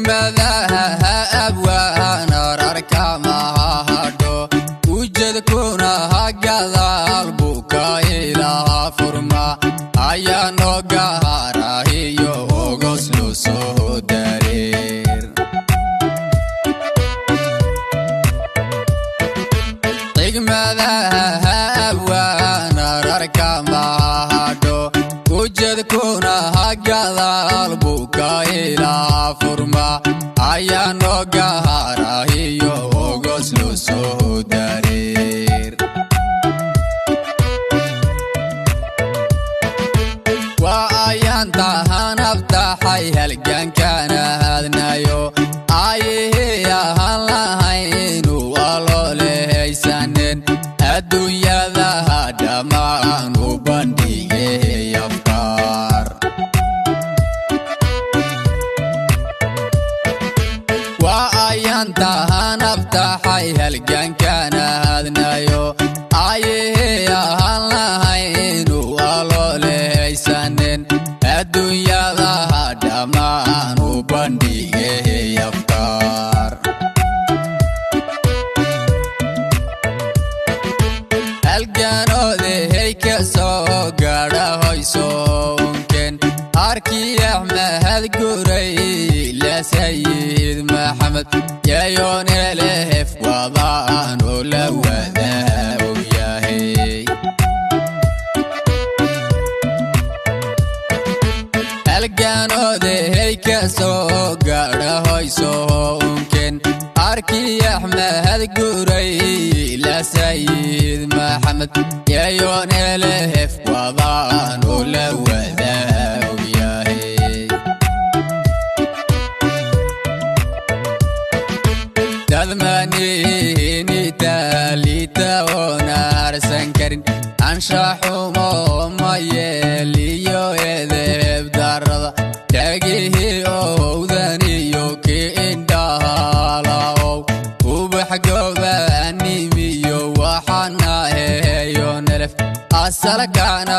degmadaha abwaan ararka mahadho ujeedkuna hagadaal buka ilaha furma ayaa noo gaarahiyo ogos loo soo dareer degmadaha abwaan ararka mahadho ujeedkuna hagadaal buka ilaha furma ayaa noo gaarahiyo ogos loo soo dareer waa ayaan tahanabtaxay halgankana hadnayo ayihii ahaan lahaynu aloolehaysanen adduunyadaha dhammaan u bandhigay afkaar waa ayaan tahanabtaxay halgankana hadnayo ayihii ahaan lahaynu aloolehaysanen adduunyadaha dhammaan u bandhigay afkaar halganoodahay ka soo gaadhahoyso unken arkii axmed guray la sayid maxamed yayoonelehef wadaanu la wadaa ogyahay halganoodahay ka soo gaadhahoyso unken arkii axmed guray la sayid maxamed yayoonelehef wadaanu la wadaa ogyahay dadmanihini taalita oona harsan karin anshaxumo ma yeeliyo edeeb darada dhagihii owdaniyo kii indhahaalaow ubax gobaanimiyo waxana heeyo nelef asalkana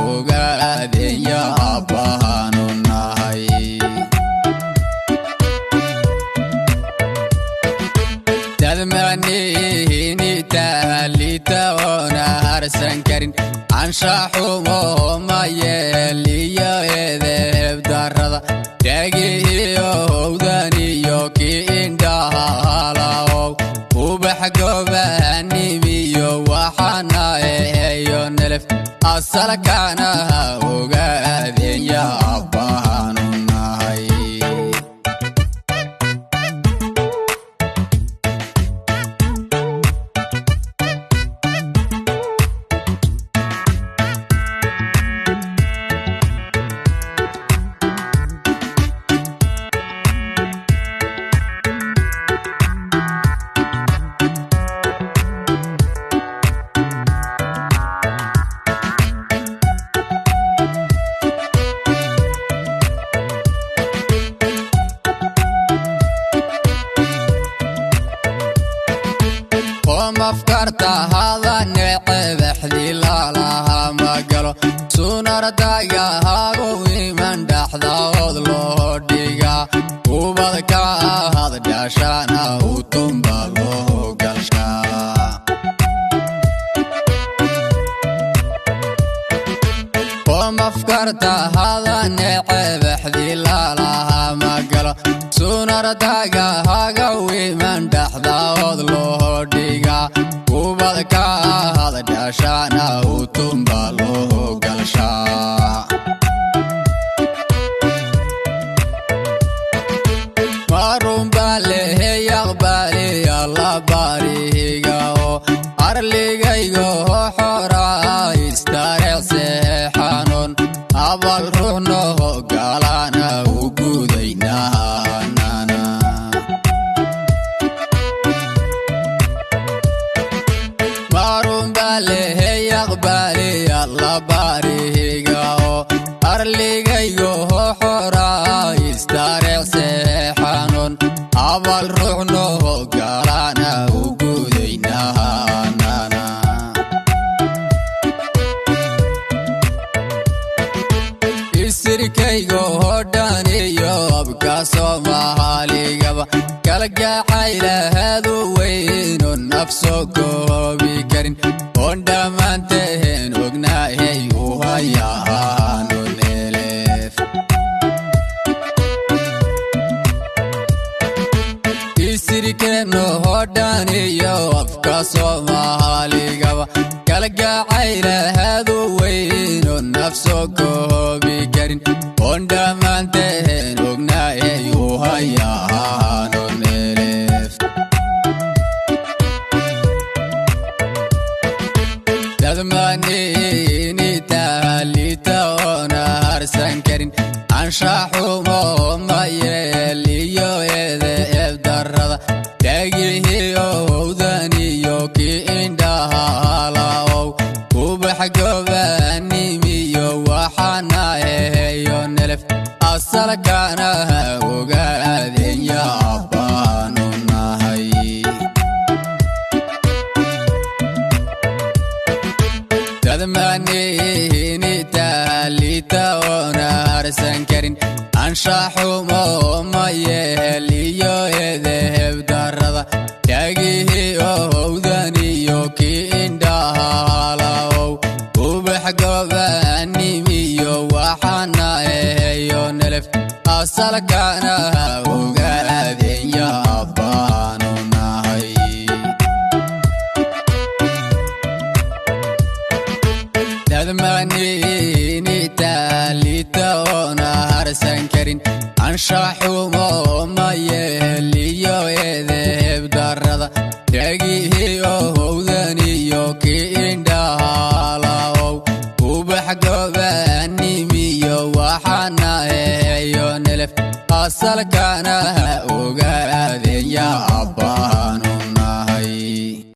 ogaadenya abbahaanu nahay dadmanihini taalita oona harsan karin anshaxumo ma yeeliyo edeeb darada dhagihii owdaniyo kii indhahaalaow ubax gobaanimiyo waxana heeyo nelef asalkana ogaadenya abbahaanu nahay mafkarta hadane cebaxdii laalaha magalo sunardagahagu iman dhaxdaood loo dhiga ubadka ahad dhashana utumba loo galshaa mafkarta hadane cebaxdii laalaha magalo sunardagahaga iman dhaxdaood loo dhiga ubadka ahad dhashana utumba loo galshaa marunba lehey aqbali alla barihigao arligaygo xora istareecseexanon abal ruuxno galana u gudaynahanana marunba lehey aqbali alla barihigao arligaygo xora istareecseexanon abal ruuxno galana u gudaynahanana isirkaygo hodhan iyo أبقى صومالي قبا كالجا عيلة هذو وين النفسه بكرين وندما انتهن وقناهي وهيا نلف يسري كنو هداني يو أبقى صومالي قبا كالجا عيلة هذو وين النفسه بكرين وندما انتهن وقناهي وهيا نلف دماني تالي تونا هرسن كرين انشاحو ما يلي يو يذئب درد تاقيه يوذاني يوكي اندها لاو وبحقو باني ميو وحانا هيو نلف أصل كانها وقاذين يا أبانو نهي تدماني تالي تونا هرسن كرين انشاحو ما يلي يو يذهب درد تاقيه يوذاني يوكي اندها لاو وبحقو باني ميو وحانا هيو نلف أصل كانها وقاذين يا أبانو نهي دماني تالي تونا هرسن كرين انشاحو ما يلي يو يذهب درد تاقيه يوذاني يوكي اندها لاو وبحقو باني ميو وحانا هيو نلف أصل كانها وقاذين يا أبانو